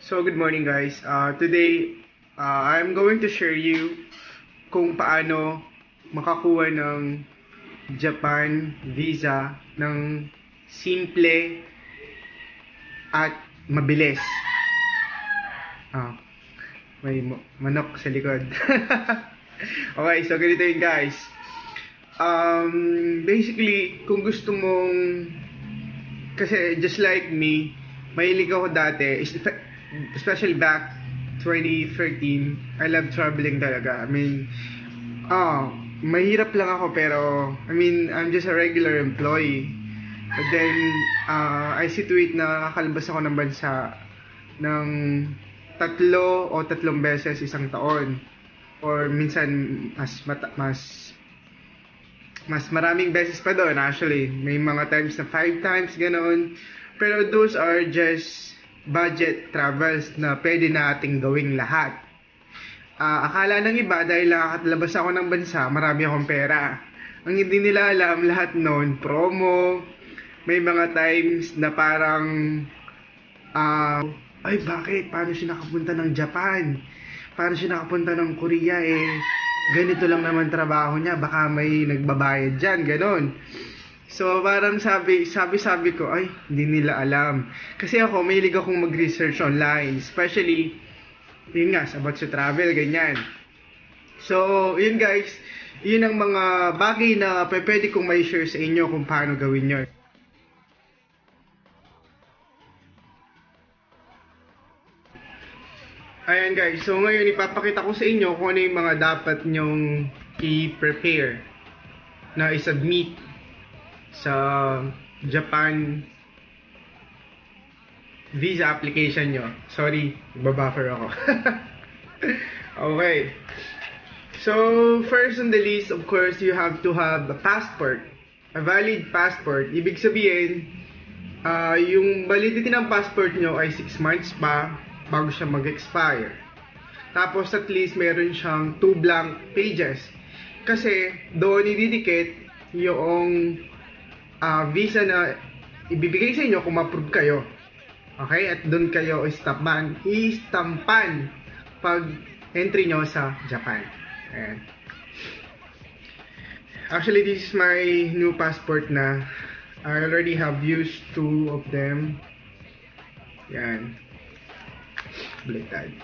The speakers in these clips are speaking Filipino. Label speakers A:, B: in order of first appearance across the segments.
A: So good morning guys. Today, I'm going to share you kung paano makakuha ng Japan visa ng simple at mabilis. May manok sa likod. Okay, so ganito yun guys. Basically, kung gusto mong, kasi just like me, mahilig ako dati, especially back 2013, I love traveling talaga. I mean, mahirap lang ako pero, I'm just a regular employee. But then, I see to it na kakalabas ako ng bansa ng 3 o 3 beses isang taon. Or minsan, mas maraming beses pa doon actually. May mga times na 5 times, ganoon. Pero those are just budget travels na pwede nating gawing lahat. Akala ng iba dahil nakakalabas ako ng bansa, marami akong pera. Ang hindi nila alam, lahat noon, promo. May mga times na parang, ay bakit? Paano siya nakapunta ng Japan? Paano siya nakapunta ng Korea ganito lang naman trabaho niya, baka may nagbabayad dyan, ganon. So parang sabi ko, ay, hindi nila alam. Kasi ako, mahilig akong mag-research online, especially, yun nga, about sa travel, ganyan. So, yun guys, yun ang mga bagay na pwede kong may share sa inyo kung paano gawin yun. Ayan guys, so ngayon ipapakita ko sa inyo kung ano yung mga dapat nyong i-prepare na i-submit sa Japan visa application nyo. Sorry, babuffer ako. Okay. So, first on the list, of course, you have to have a passport. A valid passport. Ibig sabihin, yung validity ng passport nyo ay 6 months pa bago siya mag-expire. Tapos at least meron siyang 2 blank pages. Kasi doon ididikit yung visa na ibibigay sa inyo kung ma-approve kayo. Okay? At doon kayo istampan pag entry nyo sa Japan. Ayan. Actually, this is my new passport na I already have used 2 of them. Yan. Baliktad.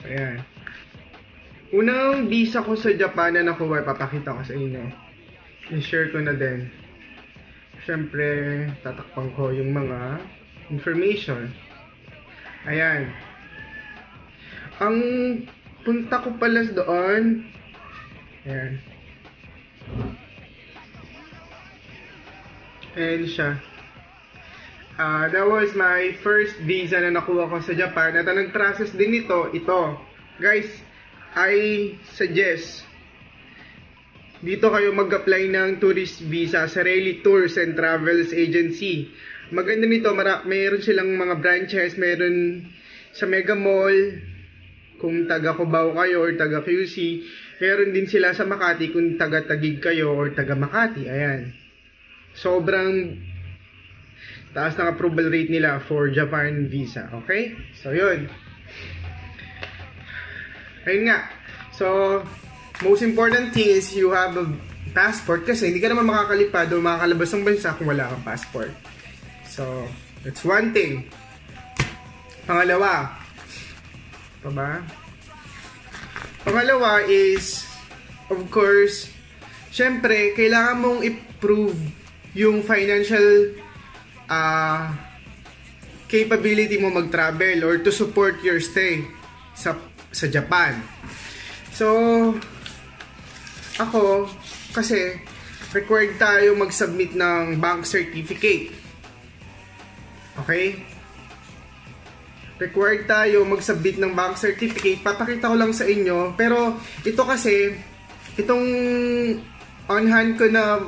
A: So, ayan. Unang visa ko sa Japan na nakuha, papakita ko sa inyo. I-share ko na din. Siyempre, tatakpan ko yung mga information. Ayan. Ang punta ko pala doon, ayan. Ayan siya. That was my first visa na nakuha ko sa Japan. At ang nag-process din ito. Guys, I suggest dito kayo mag-apply ng tourist visa sa Rally Tours and Travels Agency. Maganda nito, mayroon silang mga branches, meron sa Mega Mall, kung taga Cubao kayo or taga QC. Meron din sila sa Makati kung taga Taguig kayo or taga Makati. Ayan. Sobrang taas ng approval rate nila for Japan visa. Okay? So, yun. Ayun nga. So, most important thing is you have a passport kasi hindi ka naman makakalipad o makakalabas ng bansa kung wala kang passport. So, that's one thing. Pangalawa. Pa ba? Pangalawa is, of course, syempre, kailangan mong i-prove yung financial capability mo mag-travel or to support your stay sa Japan. So, ako, kasi required tayo mag-submit ng bank certificate. Okay? Required tayo mag-submit ng bank certificate. Papakita ko lang sa inyo. Pero, ito kasi, itong on-hand ko na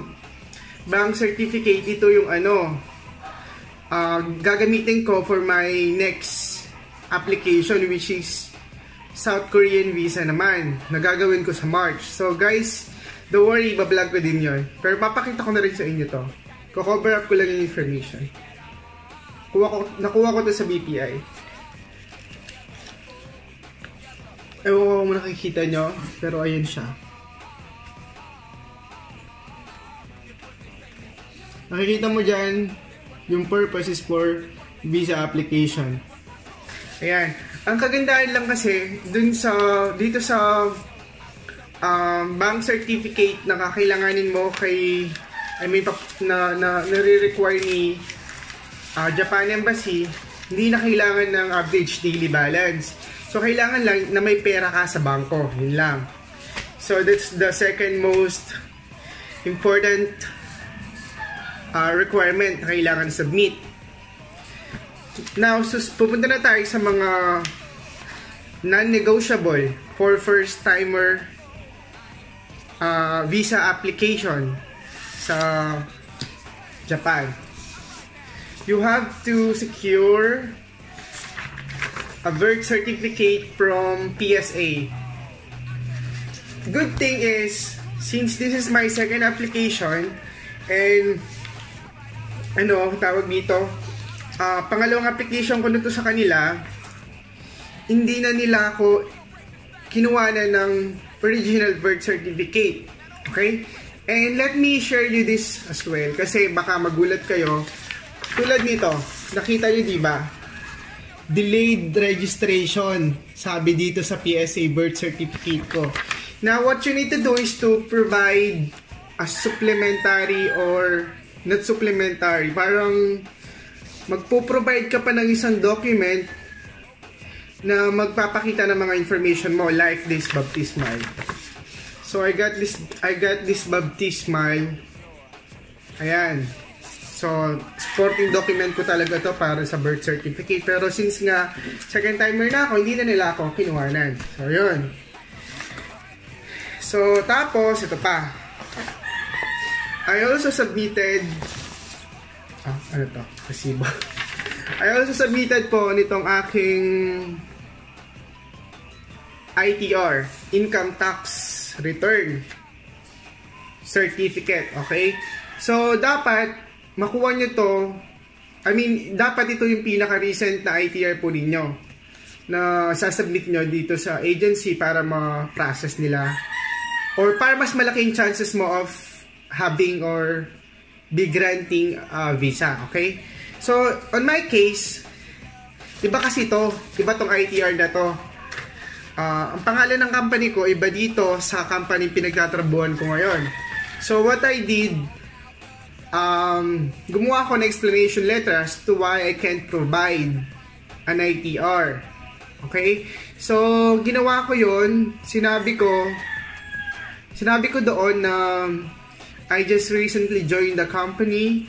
A: bank certificate, ito yung gagamitin ko for my next application, which is South Korean visa naman, na gagawin ko sa March. So guys, don't worry, bablog ko din yun. Pero papakita ko na rin sa inyo to. Ko-cover up ko lang yung information. Nakuha ko to sa BPI. Ewan ko kung nakikita nyo, pero ayun siya. Nakikita mo dyan, yung purpose is for visa application. Ayan. Ang kagandahan lang kasi, dito sa bank certificate na kakailanganin mo kay, nare-require ni Japan Embassy, hindi na kailangan ng average daily balance. So, kailangan lang na may pera ka sa bangko. Yun lang. So, that's the second most important requirement na kailangan submit. Now, pupunta na tayo sa mga non-negotiable for first-timer visa application sa Japan. You have to secure a birth certificate from PSA. Good thing is, since this is my second application, and tawag dito, pangalawang application ko nito sa kanila, hindi na nila ako kinuha na ng original birth certificate. Okay? And let me share you this as well, kasi baka magulat kayo. Tulad nito, nakita nyo diba? Delayed registration, sabi dito sa PSA birth certificate ko. Now, what you need to do is to provide a supplementary or not supplementary. Parang magpo-provide ka pa ng isang document na magpapakita ng mga information mo, like this baptismal. So, I got this baptismal. Ayan. So, supporting document ko talaga to para sa birth certificate. Pero since nga, second timer na ako, hindi na nila ako kinuhanan. So, yun. So, tapos, ito pa. I also submitted, resibo. I also submitted po nitong aking ITR, Income Tax Return Certificate. Okay? So, dapat makuha nyo to, dapat ito yung pinaka-recent na ITR po ninyo na sasubmit nyo dito sa agency para ma-process nila or para mas malaking chances mo of having or be granting visa. Okay? So, on my case, iba kasi to, iba tong ITR na to. Ang pangalan ng company ko, iba dito sa company pinagtatrabuhan ko ngayon. So, what I did, gumawa ako ng explanation letter as to why I can't provide an ITR. Okay? So, ginawa ko yun. Sinabi ko doon na I just recently joined the company.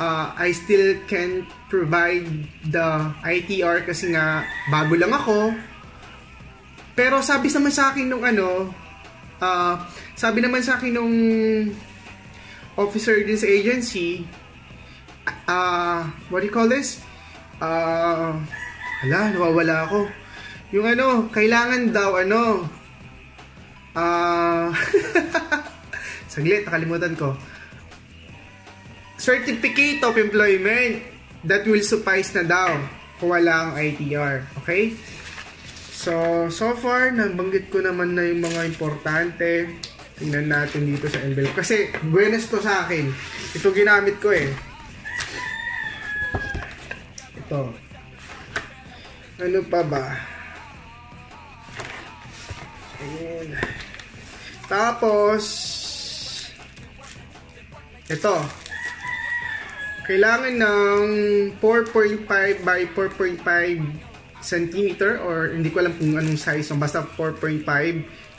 A: I still can't provide the ITR kasi nga bago lang ako. Pero sabi naman sa akin nung officer din sa agency, what do you call this? Nawawala ako. Yung kailangan daw saglit, nakalimutan ko. Certificate of Employment that will suffice na daw kung wala ang ITR. Okay? So far, nabanggit ko naman na yung mga importante. Tingnan natin dito sa envelope. Kasi, buenas to sa akin. Ito ginamit ko eh. Ito. Ano pa ba? Ayan. Tapos, ito. Kailangan ng 4.5 by 4.5 centimeter or hindi ko alam kung anong size. Basta 4.5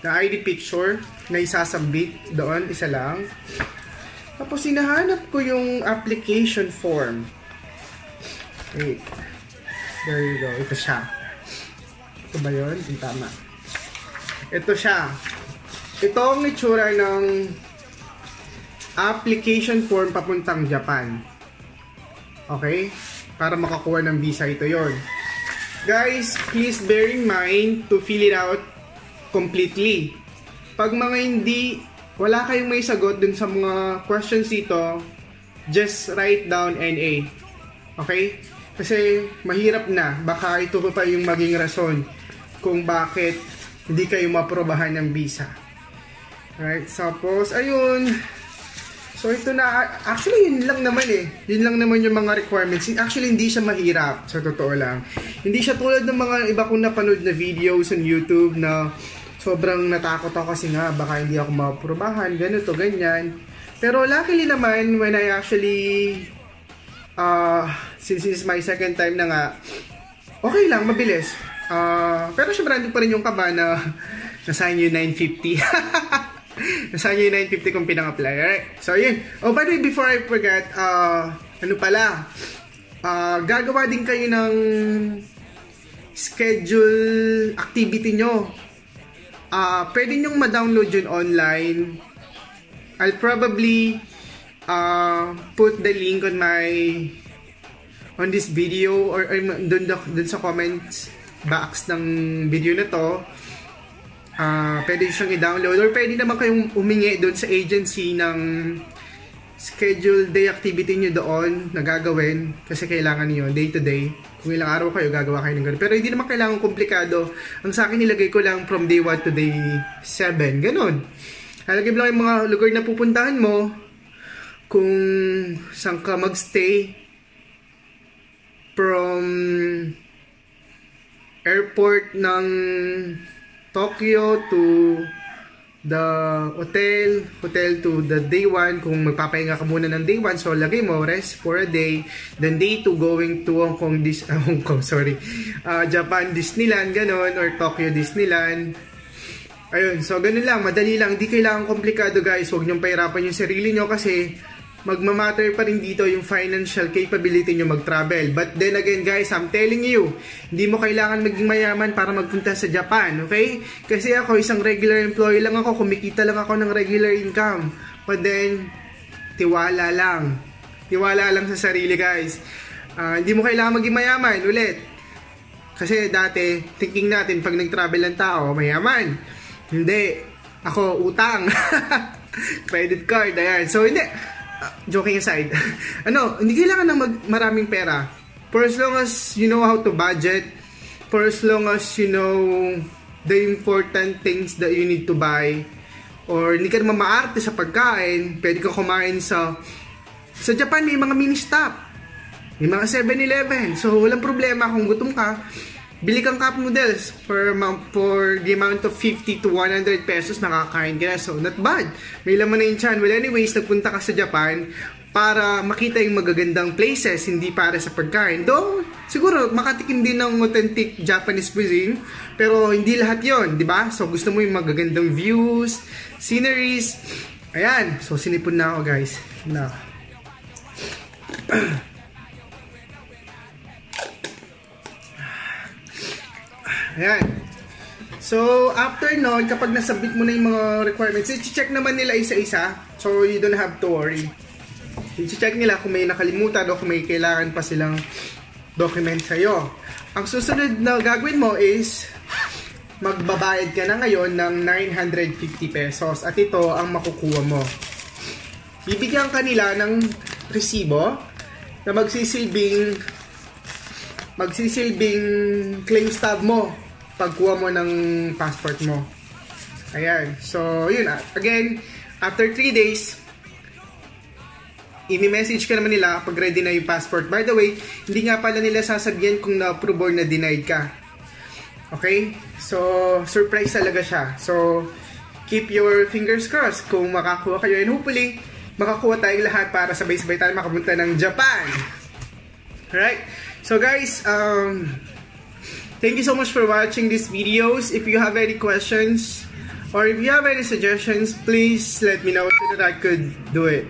A: na ID picture na isasubmit doon, isa lang. Tapos hinahanap ko yung application form. Wait. There you go. Ito siya. Ito ba yun? Yung tama. Ito siya. Ito ang itsura ng application form papuntang Japan. Okay? Para makakuha ng visa, ito yon. Guys, please bear in mind to fill it out completely. Pag mga wala kayong may sagot dun sa mga questions dito, just write down NA. Okay? Kasi mahirap na. Baka ito pa yung maging rason kung bakit hindi kayo maprobahan ng visa. Alright, tapos, ayun. So, ito na, actually, yun lang naman eh. Yun lang naman yung mga requirements. Actually, hindi siya mahirap, sa totoo lang. Hindi siya tulad ng mga iba kong napanood na videos on YouTube na sobrang natakot ako kasi nga, baka hindi ako maprobahan, ganito, ganyan. Pero luckily naman, when I actually, since this is my second time na nga, okay lang, mabilis. Pero syempre, pa rin yung kaba na nasahin yung 950. Nasaan yung 950 kung pinang-apply. Alright? So, yun. Oh, by the way, before I forget, ano pala, gagawa din kayo ng schedule activity nyo. Pwede nyong ma-download yun online. I'll probably put the link on this video or dun sa comments box ng video na to. Pwede siyang i-download or pwede naman kayong umingi doon sa agency ng schedule day activity nyo doon na gagawin kasi kailangan niyo day to day. Kung ilang araw kayo, gagawa kayo ng ganun. Pero hindi naman kailangan komplikado. Ang sa akin, nilagay ko lang from day 1 to day 7. Ganun. Nalagay lang yung mga lugar na pupuntahan mo, kung saan ka magstay from airport ng Tokyo to the hotel to the day 1. Kung magpapahinga ka muna ng day 1, so lagay mo rest for a day, then day 2 going to Japan Disneyland, ganon, or Tokyo Disneyland. Ayun, so ganun lang, madali lang, hindi kailangan komplikado guys. Huwag niyong pahirapan yung sarili nyo kasi magmamatter pa rin dito yung financial capability nyo mag-travel. But then again guys, I'm telling you, hindi mo kailangan maging mayaman para magpunta sa Japan, okay? Kasi ako, isang regular employee lang ako, kumikita lang ako ng regular income. But then, tiwala lang. Tiwala lang sa sarili guys. Hindi mo kailangan maging mayaman ulit. Kasi dati, thinking natin pag nag-travel ng tao, mayaman. Hindi. Ako, utang. Credit card, ayan. So, hindi. Joking aside, hindi kailangan ng maraming pera. For as long as you know how to budget, for as long as you know the important things that you need to buy, or hindi ka naman maarte sa pagkain, pwede ka kumain sa Japan, may mga mini stop, may mga 7-Eleven, so walang problema kung gutom ka. Bili kang cup noodles for the amount of 50 to 100 pesos, nakakain ka na. So, not bad. May laman na yung chan. Well, anyways, nagpunta ka sa Japan para makita yung magagandang places, hindi para sa pagkain. Though, siguro, makatikim din ng authentic Japanese cuisine, pero hindi lahat yon, di ba? So, gusto mo yung magagandang views, sceneries. Ayan. So, sinipon na ako, guys. Na. Ayan. So, after nun, kapag nasubmit mo na yung mga requirements, i-check naman nila isa-isa. So, you don't have to worry. I-check nila kung may nakalimutan o kung may kailangan pa silang document sa'yo. Ang susunod na gagawin mo is magbabayad ka na ngayon ng 950 pesos. At ito ang makukuha mo. Bibigyan ka nila ng resibo na magsisilbing claim stub mo pagkuha mo ng passport mo. Ayan. So, yun. Again, after 3 days, i-message ka naman nila pag ready na yung passport. By the way, hindi nga pala nila sasabihin kung na-approve or na-denied ka. Okay? So, surprise talaga siya. So, keep your fingers crossed kung makakuha kayo. And hopefully, makakuha tayong lahat para sabay-sabay tayo makapunta ng Japan. Alright? So guys, thank you so much for watching these videos. If you have any questions or if you have any suggestions, please let me know so that I could do it.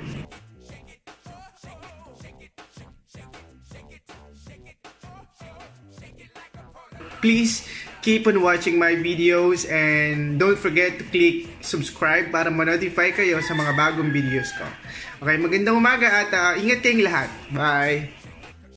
A: Please keep on watching my videos and don't forget to click subscribe para ma-notify kayo sa mga bagong videos ko. Okay, magandang umaga at ingat kayong lahat. Bye!